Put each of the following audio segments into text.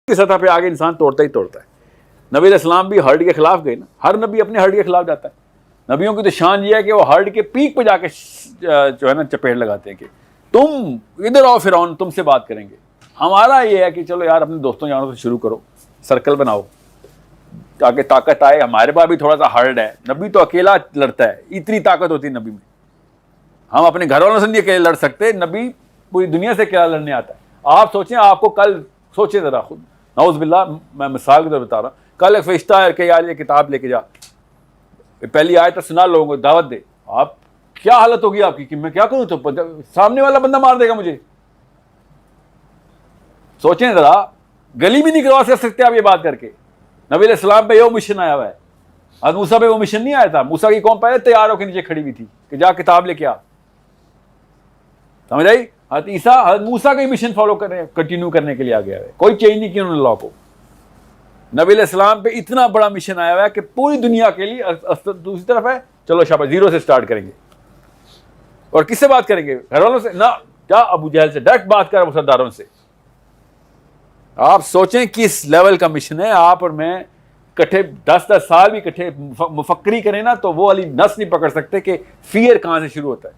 کی سطح پہ آگے انسان توڑتا ہی توڑتا ہے. نبی علیہ السلام بھی ہرڈ کے خلاف گئے نا. ہر نبی اپنے ہرڈ کے خلاف جاتا ہے. نبیوں کی تو شان یہ ہے کہ وہ ہرڈ کے پیک پہ جا کے جو ہے نا چپیڑ لگاتے ہیں کہ تم ادھر آؤ فرعون تم سے بات کریں گے. ہمارا یہ ہے کہ چلو یار اپنے دوستوں جانوں سے شروع کرو, سرکل بناؤ تاکہ طاقت آئے. ہمارے پاس بھی تھوڑا سا ہرڈ ہے. نبی تو اکیلا لڑتا ہے, اتنی طاقت ہوتی ہے نبی میں. ہم اپنے گھر والوں سے نہیں اکیلے لڑ سکتے, نبی پوری دنیا سے اکیلا لڑنے آتا ہے. آپ سوچیں, آپ کو کل سوچیں ذرا خود, نعوذ باللہ میں مثال کے طور بتا رہا ہوں, کل ایک فرشتہ ہے کہ یار یہ کتاب لے کے جا, پہلی آیت سنا لوگوں کو, دعوت دے. آپ کیا حالت ہوگی آپ کی کہ میں کیا کروں, تو سامنے والا بندہ مار دے گا مجھے. سوچیں ذرا, گلی بھی نہیں کروا سکتے آپ یہ بات کر کے. نبی علیہ السلام پہ یہ مشن آیا ہوا ہے. حضرت موسیٰ پہ وہ مشن نہیں آیا تھا. موسیٰ کی قوم پہلے تیاروں کے نیچے کھڑی ہوئی تھی کہ جا کتاب لے کے آ. سمجھ آئی؟ حضرت عیسیٰ حضرت موسیٰ کا ہی مشن فالو کرنے کنٹینیو کرنے کے لیے آ گیا ہے. کوئی چینج نہیں کیا انہوں نے لا کو. نبی علیہ السلام پہ اتنا بڑا مشن آیا ہوا ہے کہ پوری دنیا کے لیے. دوسری طرف ہے چلو شاباش, زیرو سے سٹارٹ کریں گے. اور کس سے بات کریں گے؟ گھر والوں سے نہ, کیا ابو جہل سے ڈائریکٹ بات کر سرداروں سے. آپ سوچیں کس لیول کا مشن ہے. آپ اور میں کٹھے 10 سال بھی کٹھے مفکری کریں نا تو وہ والی نس نہیں پکڑ سکتے کہ فیئر کہاں سے شروع ہوتا ہے.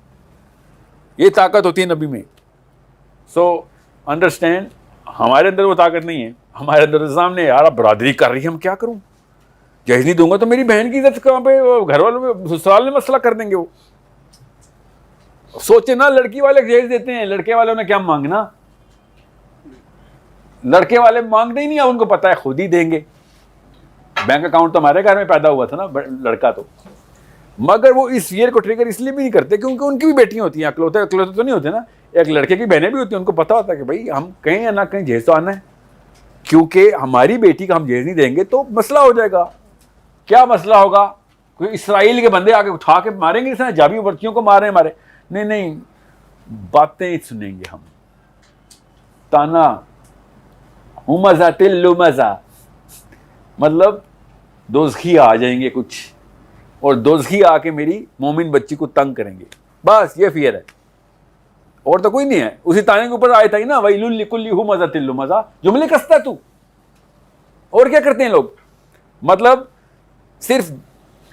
یہ طاقت ہوتی ہے نبی میں. سو انڈرسٹینڈ, ہمارے اندر وہ طاقت نہیں ہے. ہمارے اندر سامنے یار برادری کر رہی ہے, ہم کیا کروں, جہیز نہیں دوں گا تو میری بہن کی عزت کہاں پہ, گھر والوں میں سسرال میں مسئلہ کر دیں گے وہ. سوچے نا, لڑکی والے جہیز دیتے ہیں, لڑکے والوں نے کیا مانگنا. لڑکے والے مانگتے ہی نہیں, ان کو پتا ہے خود ہی دیں گے. بینک اکاؤنٹ تو ہمارے گھر میں پیدا ہوا تھا نا لڑکا تو, مگر وہ اس فیئر کو ٹریگر اس لیے بھی نہیں کرتے کیونکہ ان کی بھی بیٹیاں ہوتی ہیں. اکلوتے تو نہیں ہوتے نا, ایک لڑکے کی بہنیں بھی ہوتی ہیں. ان کو پتا ہوتا ہے کہ بھائی ہم کہیں یا نہ کہیں جہیز تو آنا ہے, کیونکہ ہماری بیٹی کا ہم جہیز نہیں دیں گے تو مسئلہ ہو جائے گا. کیا مسئلہ ہوگا؟ کوئی اسرائیل کے بندے آگے اٹھا کے ماریں گے, جیسے جابی بچیوں کو مارے مارے. نہیں, باتیں سنیں گے ہم. تانا مزہ تلو مزہ, مطلب دوزخی آ جائیں گے کچھ, اور دوزخی آ کے میری مومن بچی کو تنگ کریں گے. بس یہ فیئر ہے, اور تو کوئی نہیں ہے. اسی تانے کے اوپر آئے تھا نا, ویل لکل مزہ تلو مزہ, جملے کستا تو. اور کیا کرتے ہیں لوگ, مطلب صرف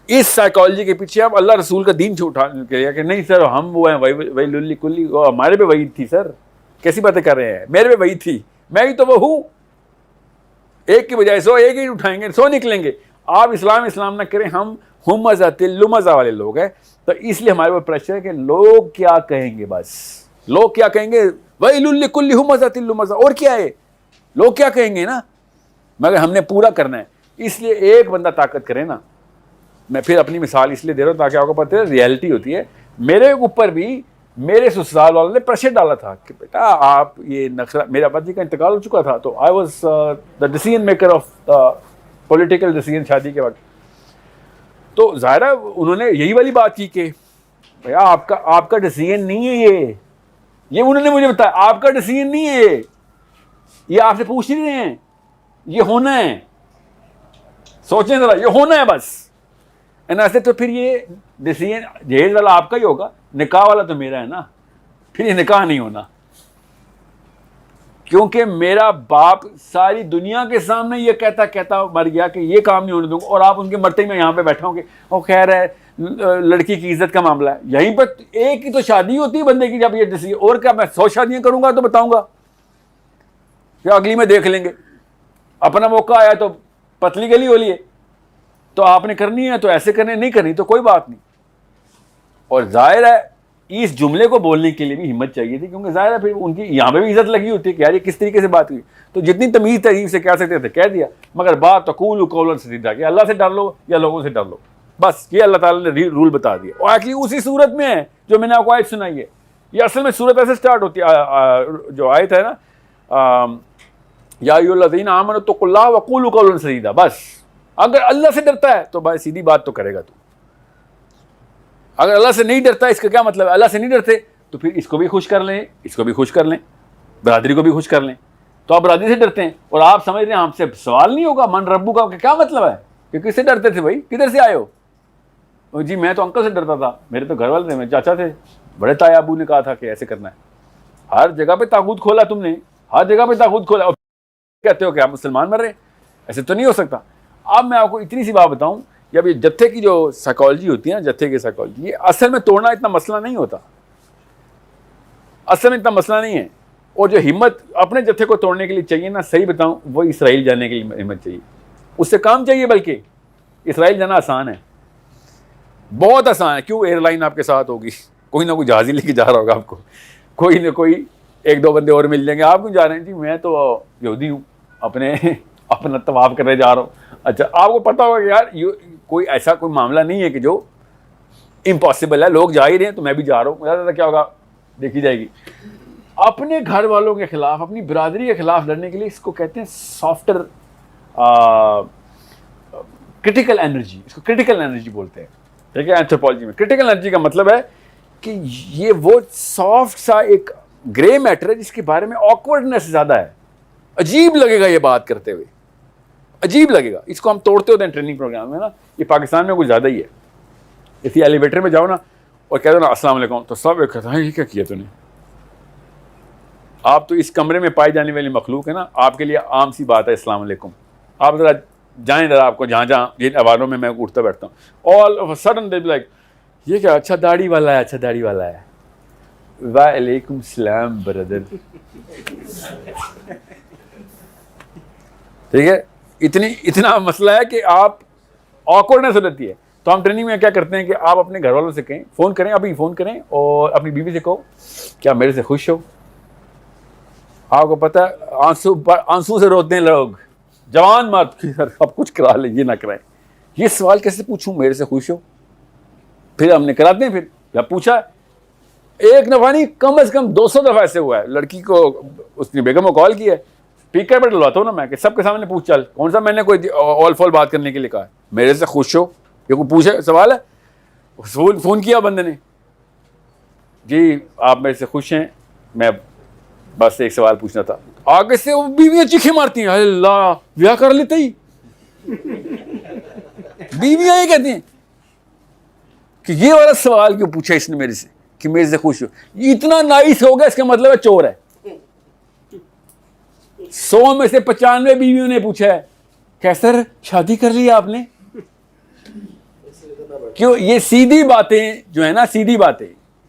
اس سائیکالوجی کے پیچھے آپ اللہ رسول کا دین چھوٹا کہ نہیں سر ہم وہ ہیں ویل لکل, ہمارے پہ وعید تھی. سر کیسی باتیں کر رہے ہیں, میرے پہ وعید تھی, میں ہی تو وہ ہوں. ایک کی بجائے 100 ایک ہی اٹھائیں گے, 100 نکلیں گے. آپ اسلام نہ کریں, ہم مزہ لمزہ والے لوگ ہیں. تو اس لیے ہمارے اوپر پریشر ہے کہ لوگ کیا کہیں گے. بس لوگ کیا کہیں گے, ویل لکل مزہ لمزہ, اور کیا ہے, لوگ کیا کہیں گے نا, مگر ہم نے پورا کرنا ہے. اس لیے ایک بندہ طاقت کرے نا. میں پھر اپنی مثال اس لیے دے رہا ہوں تاکہ آپ کو پتہ ہے ریئلٹی ہوتی ہے. میرے اوپر بھی میرے سسرال والوں نے پریشر ڈالا تھا کہ بیٹا آپ یہ نخرہ, میرے ابا جی کا انتقال ہو چکا تھا تو I was the decision maker of the political decision شادی کے وقت. تو ظاہرہ انہوں نے یہی والی بات کی کہ بھیا آپ کا ڈیسیژن نہیں ہے یہ انہوں نے مجھے بتایا, آپ کا ڈیسیژن نہیں ہے یہ آپ سے پوچھ نہیں رہے ہیں, یہ ہونا ہے. سوچیں ذرا, یہ ہونا ہے بس. ایسے تو پھر یہ ڈیسیژن جہیز والا آپ کا ہی ہوگا, نکاح والا تو میرا ہے نا. پھر یہ نکاح نہیں ہونا, کیونکہ میرا باپ ساری دنیا کے سامنے یہ کہتا مر گیا کہ یہ کام نہیں ہونے دوں گا, اور آپ ان کے مرتے میں یہاں پہ بیٹھا ہوں کہ وہ خیر ہے لڑکی کی عزت کا معاملہ ہے. یہیں پہ ایک ہی تو شادی ہوتی ہے بندے کی, جب یہ ڈیسیژن, اور کیا میں 100 شادیاں کروں گا تو بتاؤں گا کہ اگلی میں دیکھ لیں گے, اپنا موقع آیا تو پتلی گلی ہو لیے, تو آپ نے کرنی ہے تو ایسے کرنے, نہیں کرنی تو کوئی بات نہیں. اور ظاہر ہے اس جملے کو بولنے کے لیے بھی ہمت چاہیے تھی, کیونکہ ظاہر ہے پھر ان کی یہاں پہ بھی عزت لگی ہوتی ہے کہ یار یہ کس طریقے سے بات ہوئی. تو جتنی تمیز تہذیب سے کہہ سکتے تھے کہہ دیا, مگر بات تقول قولا سدیدا کہ اللہ سے ڈر لو یا لوگوں سے ڈر لو. بس یہ اللہ تعالیٰ نے رول بتا دیا, اور ایکچولی اسی صورت میں ہے جو میں نے آپ کو آیت سنائی ہے. یہ اصل میں صورت ایسے سٹارٹ ہوتی ہے, جو آیت ہے نا, یا ایھا الذین آمنوا اتقوا اللہ وقولوا قولا سدیدا. بس اگر اللہ سے ڈرتا ہے تو بھائی سیدھی بات تو کرے گا تو. اگر اللہ سے نہیں ڈرتا, اس کا کیا مطلب ہے, اللہ سے نہیں ڈرتے تو پھر اس کو بھی خوش کر لیں, اس کو بھی خوش کر لیں, برادری کو بھی خوش کر لیں. تو آپ برادری سے ڈرتے ہیں اور آپ سمجھ رہے ہیں ہم سے سوال نہیں ہوگا من ربو کا, کیا مطلب ہے کہ کس سے ڈرتے تھے بھائی, کدھر سے آئے ہو؟ جی میں تو انکل سے ڈرتا تھا, میرے تو گھر والے تھے, میرے چاچا تھے, بڑے تایا ابو نے کہا تھا کہ ایسے کرنا ہے. ہر جگہ پہ طاغوت کھولا تم نے, ہر جگہ پہ طاغوت کھولا. کہتے ہو کہ آپ مسلمان مر رہے ہیں، ایسے تو نہیں ہو سکتا. اب میں آپ کو اتنی سی بات بتاؤں، جب یہ جتھے کی جو سائیکالوجی ہوتی ہے نا، جتھے کی سائیکالوجی، یہ اصل میں توڑنا اتنا مسئلہ نہیں ہوتا، اصل میں اتنا مسئلہ نہیں ہے. اور جو ہمت اپنے جتھے کو توڑنے کے لیے چاہیے نا، صحیح بتاؤں، وہ اسرائیل جانے کے لیے ہمت چاہیے، اس سے کام چاہیے. بلکہ اسرائیل جانا آسان ہے، بہت آسان ہے. کیوں؟ ایئر لائن آپ کے ساتھ ہوگی، کوئی نہ کوئی جہاز ہی لے کے جا رہا ہوگا آپ کو، کوئی نہ کوئی ایک دو بندے اور مل جائیں گے. آپ کیوں جا رہے ہیں؟ جی میں تو یہودی ہوں، اپنا طواف کرنے جا رہا ہوں. اچھا، آپ کو پتا ہوگا کہ یار کوئی ایسا کوئی معاملہ نہیں ہے کہ جو امپاسبل ہے، لوگ جا ہی رہے ہیں تو میں بھی جا رہا ہوں. زیادہ کیا ہوگا دیکھی جائے گی. اپنے گھر والوں کے خلاف، اپنی برادری کے خلاف لڑنے کے لیے اس کو کہتے ہیں سافٹر کرٹیکل انرجی. اس کو کرٹیکل انرجی بولتے ہیں. ٹھیک ہے، اینتھروپولوجی میں کرٹیکل انرجی کا مطلب ہے کہ یہ وہ سافٹ سا ایک گرے میٹر ہے جس کے بارے میں آکورڈنس زیادہ ہے. عجیب لگے گا یہ بات کرتے ہوئے، عجیب لگے گا. اس کو ہم توڑتے ہوتے ہیں ٹریننگ پروگرام میں نا. یہ پاکستان میں کچھ زیادہ ہی ہے. اسی ایلیویٹر میں جاؤ نا اور کہہ دو نا السلام علیکم، تو سب ایک کہتا ہے یہ کیا کیا تو نے. آپ تو اس کمرے میں پائی جانے والی مخلوق ہے نا، آپ کے لیے عام سی بات ہے السلام علیکم. آپ ذرا جائیں، ذرا آپ کو جہاں جن عواروں میں اٹھتا بیٹھتا ہوں، all of a sudden they be like یہ کیا، اچھا داڑھی والا ہے، اچھا داڑھی والا ہے. وعلیکم السلام بردر. ٹھیک ہے، اتنا مسئلہ ہے کہ آپ آکورڈنس ہو جاتی ہے. تو ہم ٹریننگ میں کیا کرتے ہیں کہ آپ اپنے گھر والوں سے کہیں، فون کریں، ابھی فون کریں اور اپنی بیوی سے کہو کیا میرے سے خوش ہو. آپ کو پتہ ہے آنسو سے روتے ہیں لوگ، جوان مات اب کچھ کرا لیں، یہ نہ کرائیں. یہ سوال کیسے پوچھوں میرے سے خوش ہو؟ پھر ہم نے کراتے ہیں. پھر جب پوچھا ایک دفعہ نہیں، کم از کم 200 دفعہ ایسے ہوا ہے. لڑکی کو اس نے بیگم کو کال کیا ہے، اسپیکر پر ڈلواتا ہوں نا میں کہ سب کے سامنے پوچھ چل، کون سا میں نے کوئی آل فال بات کرنے کے لیے کہا ہے. میرے سے خوش ہو، یہ کوئی پوچھے سوال ہے؟ فون کیا بندے نے، جی آپ میرے سے خوش ہیں، میں بس ایک سوال پوچھنا تھا. آگے سے وہ بیویاں چیخیں مارتی ہیں، اللہ بیاہ کر لیتے ہی. بیویاں یہ کہتی ہیں کہ یہ والا سوال کیوں پوچھا اس نے میرے سے کہ میرے سے خوش ہو. اتنا نائس ہو گیا، اس کا مطلب ہے چور ہے. 100 میں سے 95 بیویوں نے پوچھا ہے کہ سر شادی کر لی آپ نے. کیوں؟ یہ سیدھی باتیں جو ہے نا، سیدھی باتیں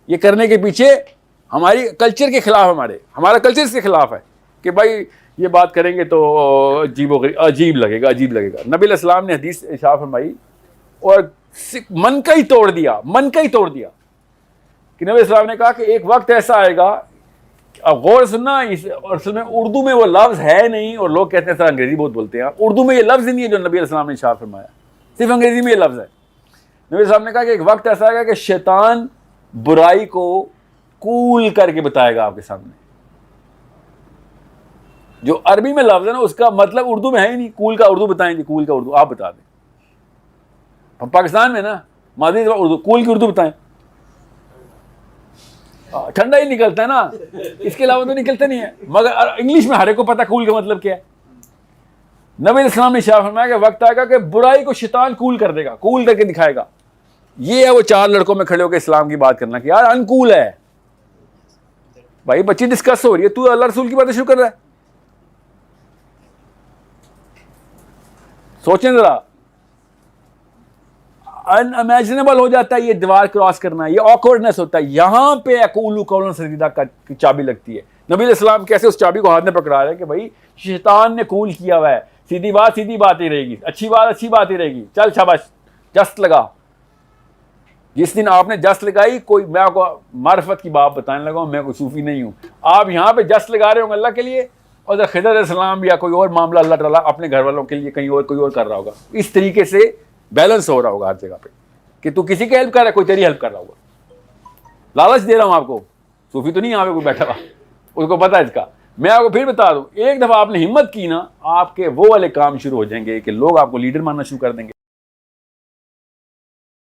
یہ کرنے کے پیچھے ہماری کلچر کے خلاف، ہمارا کلچر اس کے خلاف ہے کہ بھائی یہ بات کریں گے تو عجیب لگے گا. نبی علیہ السلام نے حدیث ارشاد فرمائی اور من کا ہی توڑ دیا کہ نبی علیہ السلام نے کہا کہ ایک وقت ایسا آئے گا، اب غور سننا، اصل میں اردو میں وہ لفظ ہے نہیں اور لوگ کہتے ہیں سر انگریزی بہت بولتے ہیں. اردو میں یہ لفظ نہیں ہے جو نبی علیہ السلام نے ارشاد فرمایا، صرف انگریزی میں یہ لفظ ہے. نبی علیہ السلام نے کہا کہ ایک وقت ایسا آئے گا کہ شیطان برائی کو کول کر کے بتائے گا آپ کے سامنے. جو عربی میں لفظ ہے نا، اس کا مطلب اردو میں ہے ہی نہیں. کول کا اردو بتائیں جی، کول کا اردو آپ بتا دیں. ہم پاکستان میں نا ماضی اردو، کول کی اردو بتائیں، ٹھنڈا ہی نکلتا ہے نا، اس کے علاوہ تو نکلتا نہیں ہے. مگر انگلش میں ہر ایک کو پتا کول کا مطلب کیا ہے. نبی علیہ السلام نے ارشاد فرمایا کہ وقت آئے گا کہ برائی کو شیطان کول کر دے گا، کول کر کے دکھائے گا. یہ ہے وہ 4 لڑکوں میں کھڑے ہو کے اسلام کی بات کرنا کہ یار انکول ہے. بھائی بچی ڈسکس ہو رہی ہے، تو اللہ رسول کی باتیں شروع کر رہا ہے. سوچیں ذرا، ان امیجنیبل ہو جاتا ہے یہ دیوار کراس کرنا، یہ آکورڈنس ہوتا ہے. یہاں پہ اقول قولا سدیدا کی چابی لگتی ہے. نبی علیہ السلام کیسے اس چابی کو ہاتھ میں پکڑا رہے ہیں کہ بھائی شیطان نے کول کیا ہوا ہے، سیدھی بات ہی رہے گی، اچھی بات ہی رہے گی. چل شاباش، جست لگا. جس دن آپ نے جست لگائی، کوئی میں آپ کو معرفت کی بات بتانے لگا ہوں، میں کوئی صوفی نہیں ہوں. آپ یہاں پہ جست لگا رہے ہوں اللہ کے لیے، اور خضر علیہ السلام یا کوئی اور معاملہ اللہ تعالیٰ اپنے گھر والوں کے لیے کہیں اور کوئی اور کر رہا ہوگا. اس طریقے سے بیلنس ہو رہا ہوگا ہر جگہ پہ کہ تو کسی کی ہیلپ کر رہا ہے، کوئی تیری ہیلپ کر رہا ہوگا. لالچ دے رہا ہوں آپ کو، صوفی تو نہیں یہاں پہ کوئی بیٹھا ہوا، اس کو پتا ہے اس کا. میں آپ کو پھر بتا دوں، ایک دفعہ آپ نے ہمت کی نا، آپ کے وہ والے کام شروع ہو جائیں گے کہ لوگ آپ کو لیڈر ماننا شروع کر دیں گے.